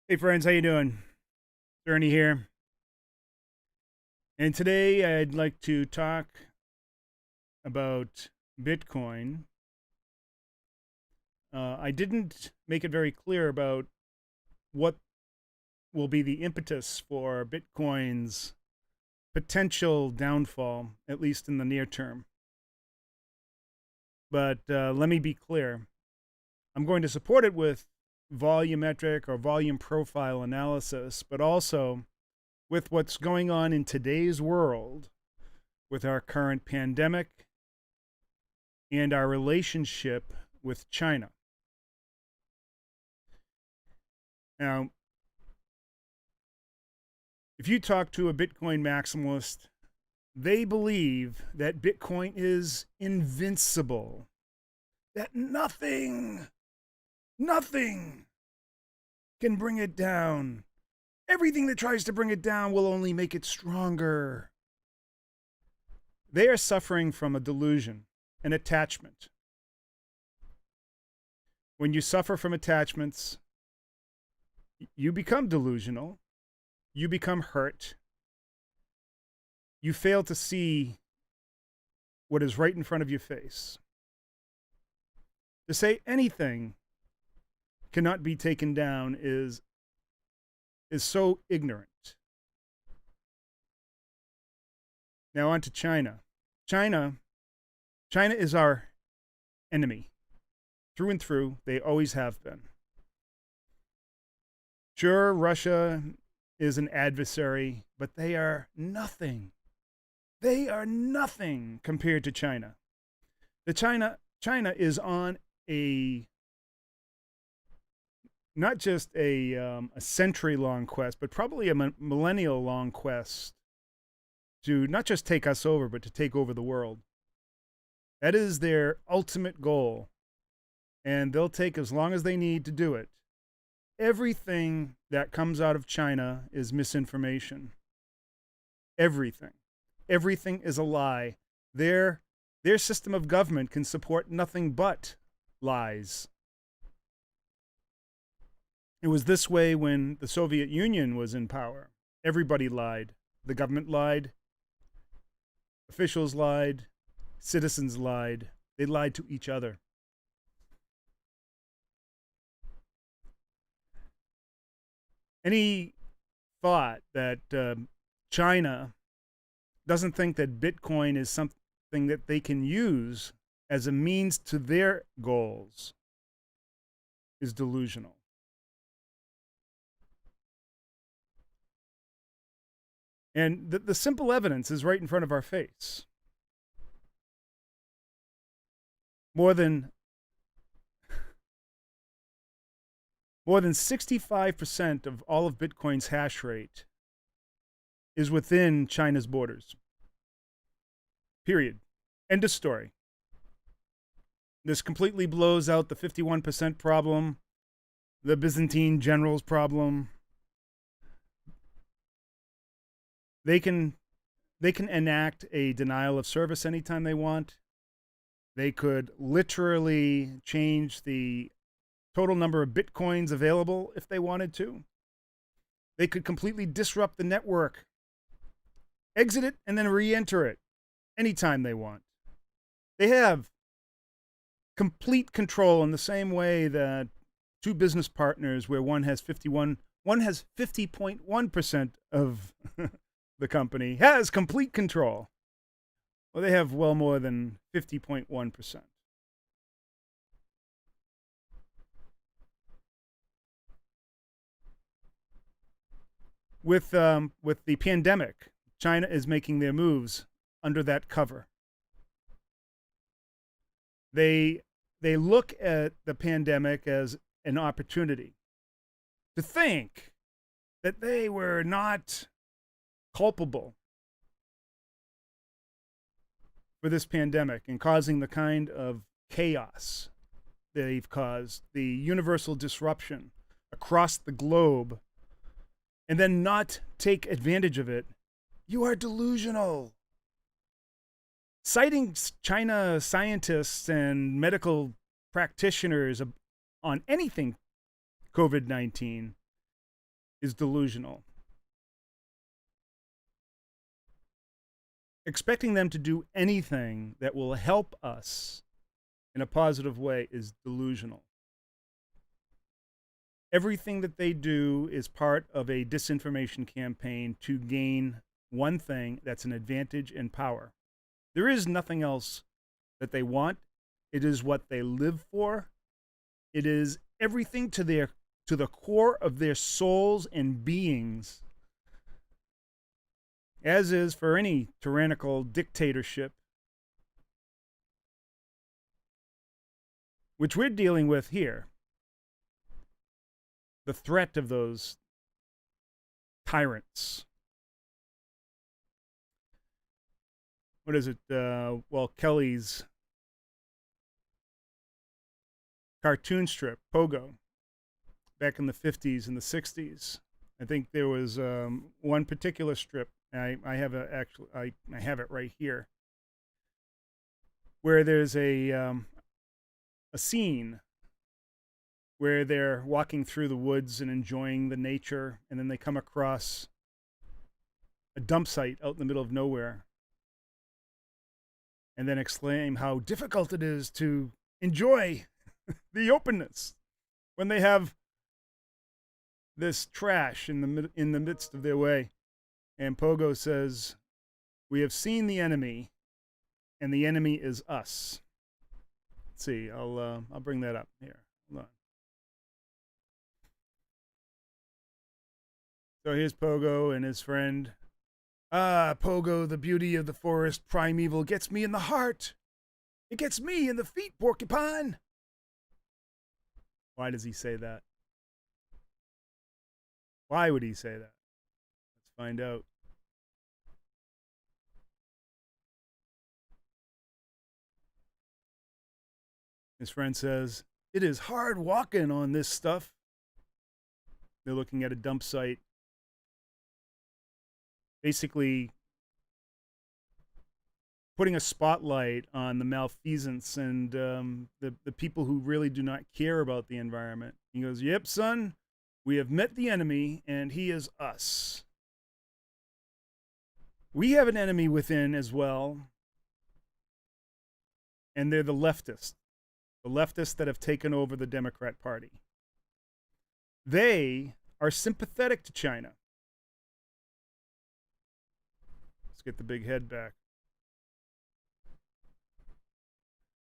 Hey friends, how you doing? Ernie here. And today I'd like to talk about Bitcoin. I didn't make it very clear about what will be the impetus for Bitcoin's potential downfall, at least in the near term. But let me be clear. I'm going to support it with volumetric or volume profile analysis, but also with what's going on in today's world with our current pandemic and our relationship with China. Now, if you talk to a Bitcoin maximalist, they believe that Bitcoin is invincible, that nothing can bring it down. Everything that tries to bring it down will only make it stronger. They are suffering from a delusion, an attachment. When you suffer from attachments, you become delusional, you become hurt, you fail to see what is right in front of your face. To say anything cannot be taken down is so ignorant. Now on to China. China is our enemy. Through and through, they always have been. Sure, Russia is an adversary, but they are nothing. They are nothing compared to China. China is on a not just a century-long quest, but probably a millennial-long quest to not just take us over, but to take over the world. That is their ultimate goal, and they'll take as long as they need to do it. Everything that comes out of China is misinformation. Everything. Everything is a lie. Their system of government can support nothing but lies. It was this way when the Soviet Union was in power. Everybody lied. The government lied. Officials lied. Citizens lied. They lied to each other. Any thought that China doesn't think that Bitcoin is something that they can use as a means to their goals is delusional. And the simple evidence is right in front of our face. More than 65% of all of Bitcoin's hash rate is within China's borders. Period. End of story. This completely blows out the 51% problem, the Byzantine generals problem. They can enact a denial of service anytime they want. They could literally change the total number of Bitcoins available if they wanted to. They could completely disrupt the network, exit it, and then re-enter it anytime they want. They have complete control in the same way that two business partners where one has 50.1% of the company has complete control. Well, they have well more than 50.1%. With the pandemic, China is making their moves under that cover. They look at the pandemic as an opportunity to think that they were not culpable for this pandemic and causing the kind of chaos they've caused, the universal disruption across the globe, and then not take advantage of it. You are delusional. Citing China scientists and medical practitioners on anything COVID-19 is delusional. Expecting them to do anything that will help us in a positive way is delusional. Everything that they do is part of a disinformation campaign to gain one thing, that's an advantage and power. There is nothing else that they want. It is what they live for. It is everything to the core of their souls and beings, as is for any tyrannical dictatorship, which we're dealing with here. The threat of those tyrants. What is it? Kelly's cartoon strip, Pogo, back in the 50s and the 60s. I think there was one particular strip. I have I have it right here, where there's a scene where they're walking through the woods and enjoying the nature, and then they come across a dump site out in the middle of nowhere, and then exclaim how difficult it is to enjoy the openness when they have this trash in the midst of their way. And Pogo says, "We have seen the enemy, and the enemy is us." Let's see, I'll bring that up here. Hold on. So here's Pogo and his friend. "Ah, Pogo, the beauty of the forest primeval gets me in the heart. It gets me in the feet, porcupine." Why does he say that? Why would he say that? Let's find out. His friend says, "It is hard walking on this stuff." They're looking at a dump site, basically putting a spotlight on the malfeasance and the people who really do not care about the environment. He goes, "Yep, son, we have met the enemy, and he is us. We have an enemy within as well, and they're the leftists that have taken over the Democrat Party. They are sympathetic to China." Let's get the big head back.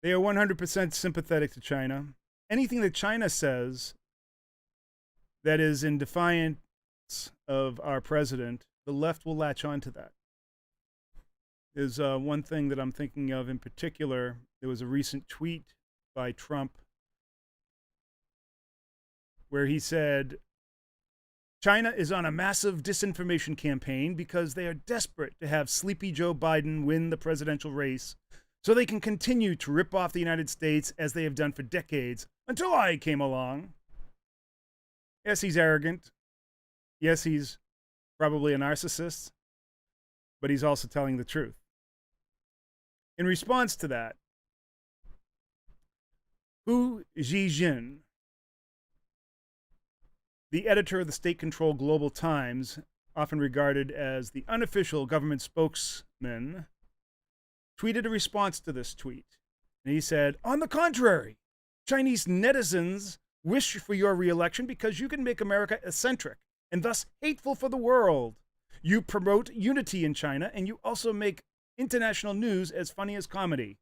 They are 100% sympathetic to China. Anything that China says that is in defiance of our president, the left will latch on to that. There's one thing that I'm thinking of in particular. There was a recent tweet by Trump where he said, "China is on a massive disinformation campaign because they are desperate to have sleepy Joe Biden win the presidential race so they can continue to rip off the United States as they have done for decades until I came along." Yes, he's arrogant. Yes, he's probably a narcissist, but he's also telling the truth. In response to that, Hu Zhijin, the editor of the state-controlled Global Times, often regarded as the unofficial government spokesman, tweeted a response to this tweet. And he said, "On the contrary, Chinese netizens wish for your re-election because you can make America eccentric and thus hateful for the world. You promote unity in China, and you also make international news as funny as comedy."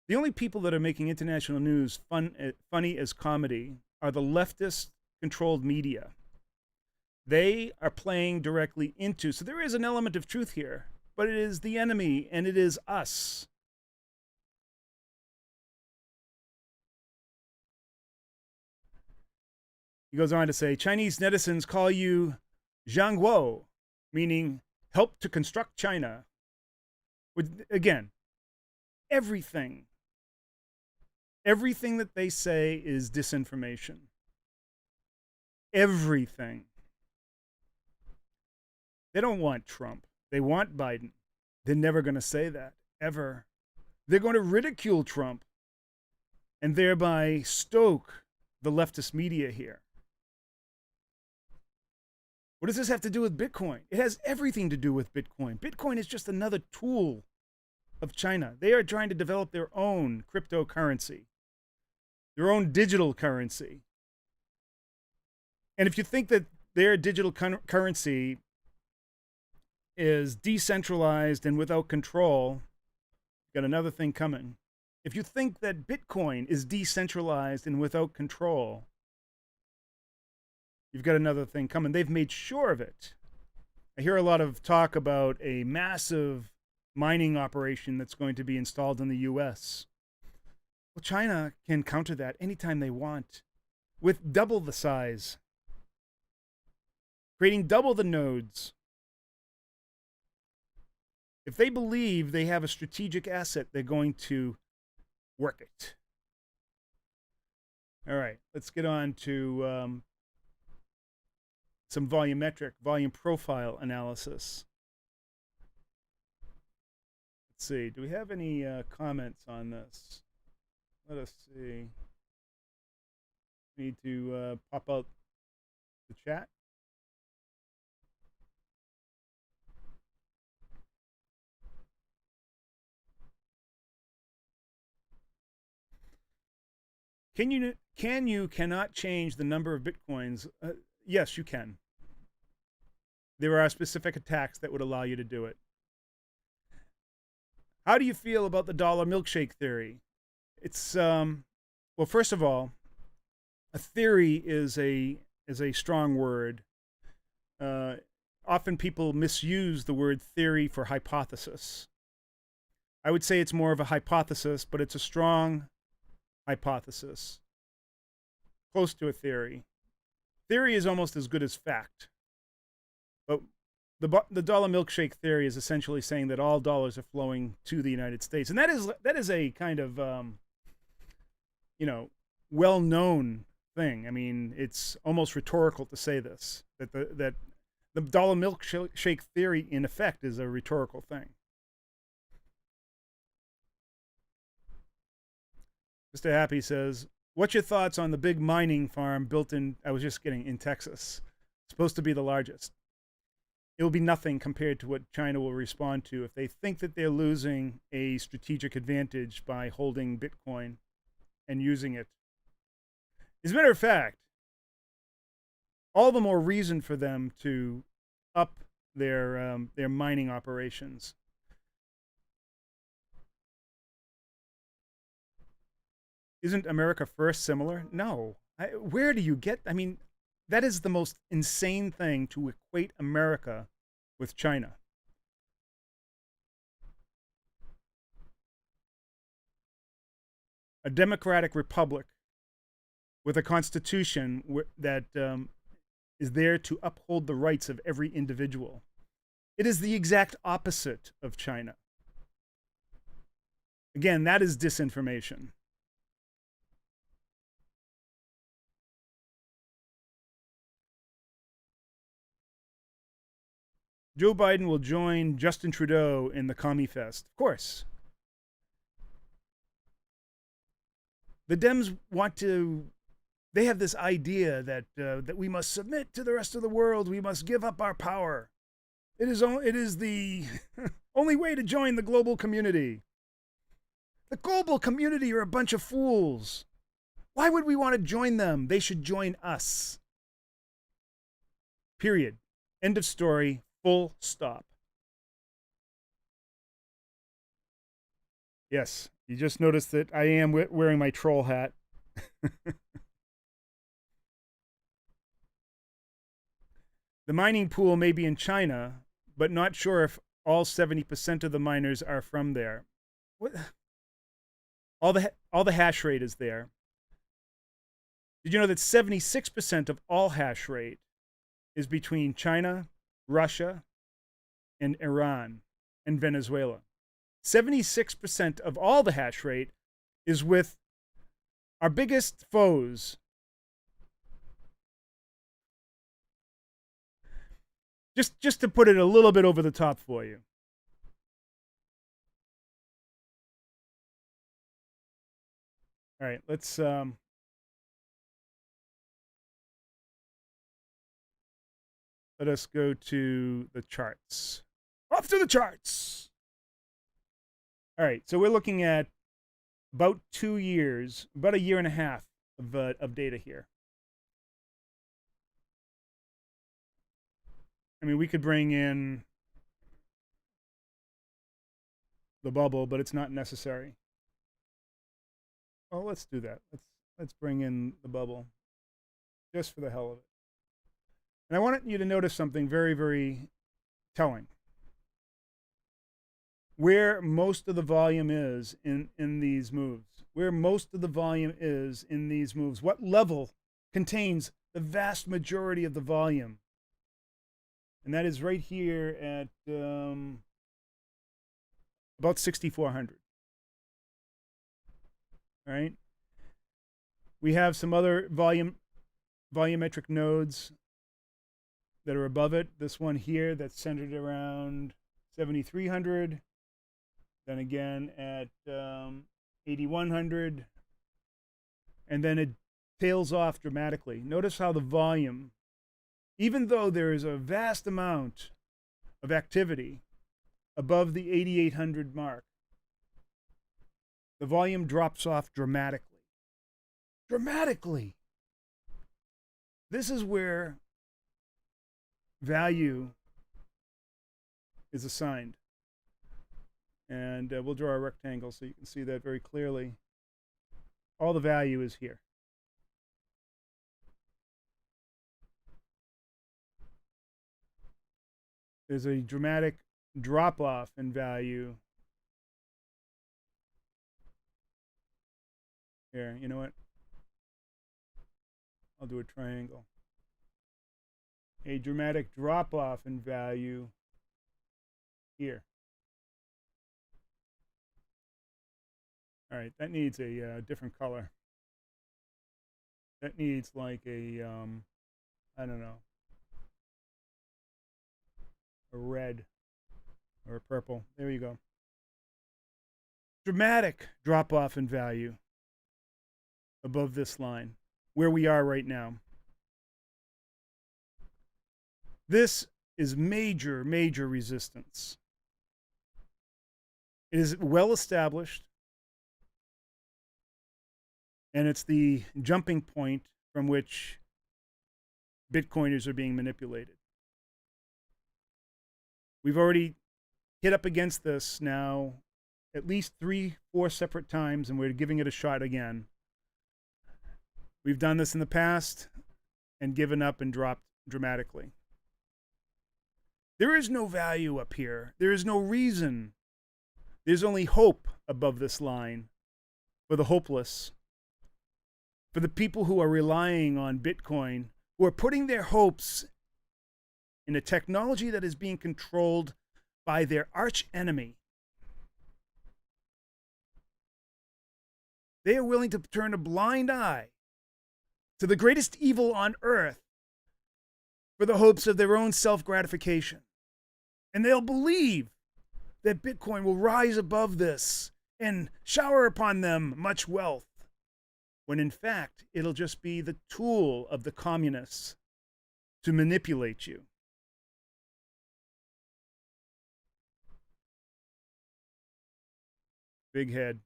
The only people that are making international news funny as comedy are the leftist-controlled media. They are playing directly into, so there is an element of truth here, but it is the enemy, and it is us. He goes on to say, "Chinese netizens call you Zhangguo, meaning help to construct China." Which, again, everything that they say is disinformation. Everything. They don't want Trump. They want Biden. They're never going to say that, ever. They're going to ridicule Trump and thereby stoke the leftist media here. What does this have to do with Bitcoin? It has everything to do with Bitcoin. Bitcoin is just another tool of China. They are trying to develop their own cryptocurrency, their own digital currency. And if you think that their digital currency is decentralized and without control, you've got another thing coming. If you think that Bitcoin is decentralized and without control, you've got another thing coming. They've made sure of it. I hear a lot of talk about a massive mining operation that's going to be installed in the US. Well, China can counter that anytime they want with double the size, creating double the nodes. If they believe they have a strategic asset, they're going to work it. All right, let's get on to some volume profile analysis. Let's see, do we have any comments on this? Let us see. Need to pop out the chat. Cannot change the number of Bitcoins? Yes, you can. There are specific attacks that would allow you to do it. How do you feel about the dollar milkshake theory? It's well, first of all, a theory is a strong word. Often people misuse the word theory for hypothesis. I would say it's more of a hypothesis, but it's a strong hypothesis, close to a theory. Theory is almost as good as fact. But the dollar milkshake theory is essentially saying that all dollars are flowing to the United States, and that is a kind of well-known thing. I mean, it's almost rhetorical to say this, that the dollar milkshake theory in effect is a rhetorical thing. Mr. Happy says, what's your thoughts on the big mining farm built in, I was just kidding, in Texas? Supposed to be the largest. It will be nothing compared to what China will respond to if they think that they're losing a strategic advantage by holding Bitcoin and using it. As a matter of fact, all the more reason for them to up their mining operations. Isn't America First similar? No. Where do you get? I mean, that is the most insane thing, to equate America with China. A democratic republic with a constitution that is there to uphold the rights of every individual. It is the exact opposite of China. Again, that is disinformation. Joe Biden will join Justin Trudeau in the Commie Fest. Of course. The Dems they have this idea that we must submit to the rest of the world. We must give up our power. It is the only way to join the global community. The global community are a bunch of fools. Why would we want to join them? They should join us. Period. End of story. Full stop. Yes, you just noticed that I am wearing my troll hat. The mining pool may be in China, but not sure if all 70% of the miners are from there. What? All the hash rate is there. Did you know that 76% of all hash rate is between China, Russia, and Iran, and Venezuela? 76% of all the hash rate is with our biggest foes. Just to put it a little bit over the top for you. All right, let's let us go to the charts. Off to the charts. All right, so we're looking at about 2 years, about a year and a half of data here. I mean, we could bring in the bubble, but it's not necessary. Well, let's do that. Let's bring in the bubble just for the hell of it. And I want you to notice something very, very telling. Where most of the volume is in these moves. Where most of the volume is in these moves. What level contains the vast majority of the volume? And that is right here at about 6,400. All right. We have some other volumetric nodes that are above it. This one here that's centered around 7,300. Then again at 8,100. And then it tails off dramatically. Notice how the volume, even though there is a vast amount of activity above the 8,800 mark, the volume drops off dramatically. Dramatically. This is where value is assigned. And we'll draw a rectangle so you can see that very clearly. All the value is here. There's a dramatic drop-off in value. Here, you know what? I'll do a triangle. A dramatic drop-off in value here. All right, that needs a different color. That needs like a, I don't know, a red or a purple. There you go. Dramatic drop-off in value above this line, where we are right now. This is major, major resistance. It is well established. And it's the jumping point from which Bitcoiners are being manipulated. We've already hit up against this now at least 3-4 separate times, and we're giving it a shot again. We've done this in the past and given up and dropped dramatically. There is no value up here. There is no reason. There's only hope above this line for the hopeless. For the people who are relying on Bitcoin, who are putting their hopes in a technology that is being controlled by their arch enemy. They are willing to turn a blind eye to the greatest evil on earth for the hopes of their own self-gratification. And they'll believe that Bitcoin will rise above this and shower upon them much wealth, when in fact, it'll just be the tool of the communists to manipulate you. Big head.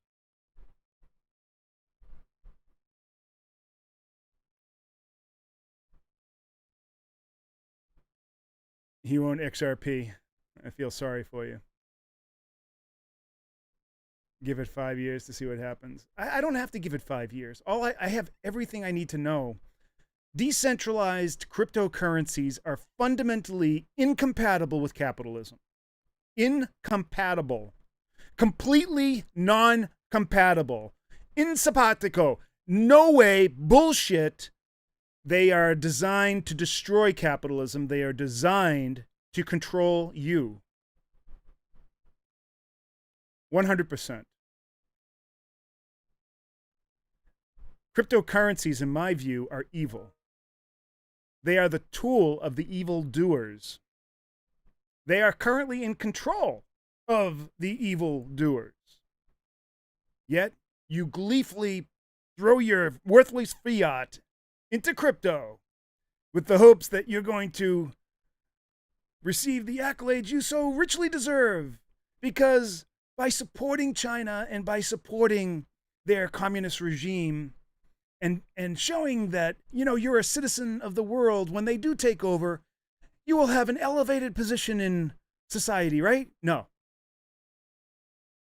He won't XRP. I feel sorry for you. Give it 5 years to see what happens. I don't have to give it 5 years. I have everything I need to know. Decentralized cryptocurrencies are fundamentally incompatible with capitalism. Incompatible. Completely non-compatible. Insapatico. No way. Bullshit. They are designed to destroy capitalism. They are designed to control you. 100%. Cryptocurrencies, in my view, are evil. They are the tool of the evildoers. They are currently in control of the evildoers. Yet, you gleefully throw your worthless fiat into crypto with the hopes that you're going to receive the accolades you so richly deserve, because by supporting China and by supporting their communist regime and showing that, you know, you're a citizen of the world, when they do take over, you will have an elevated position in society, right? No.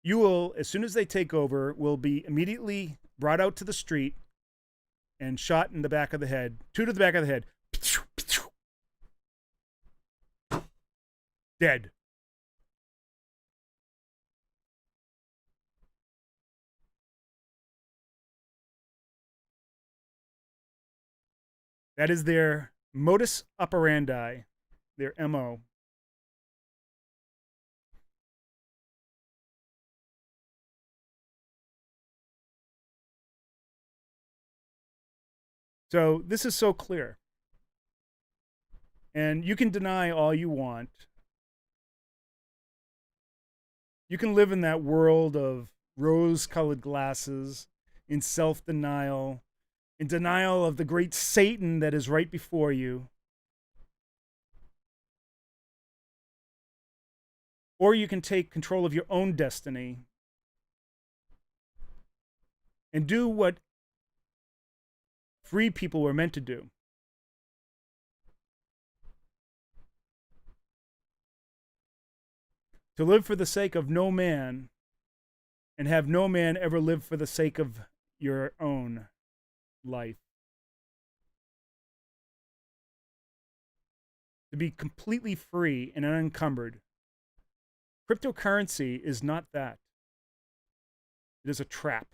You will, as soon as they take over, will be immediately brought out to the street and shot in the back of the head, two to the back of the head. Dead. That is their modus operandi, their MO. So this is so clear. And you can deny all you want. You can live in that world of rose-colored glasses, in self-denial, in denial of the great Satan that is right before you. Or you can take control of your own destiny and do what free people were meant to do. To live for the sake of no man, and have no man ever live for the sake of your own life. To be completely free and unencumbered. Cryptocurrency is not that. It is a trap.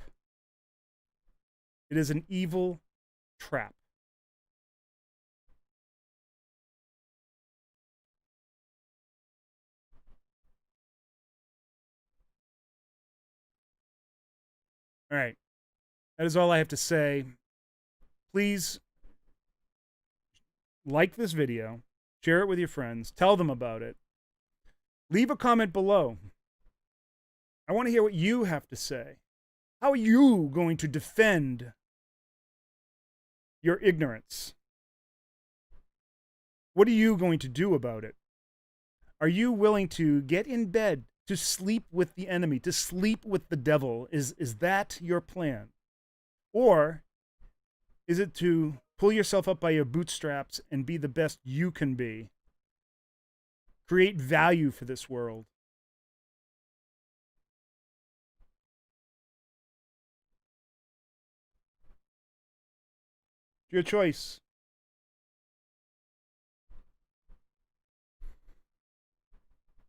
It is an evil trap. All right. That is all I have to say. Please like this video, share it with your friends, tell them about it. Leave a comment below. I want to hear what you have to say. How are you going to defend your ignorance? What are you going to do about it? Are you willing to get in bed, to sleep with the enemy, to sleep with the devil? Is that your plan? Or is it to pull yourself up by your bootstraps and be the best you can be? Create value for this world. Your choice.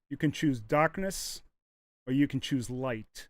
You can choose darkness or you can choose light.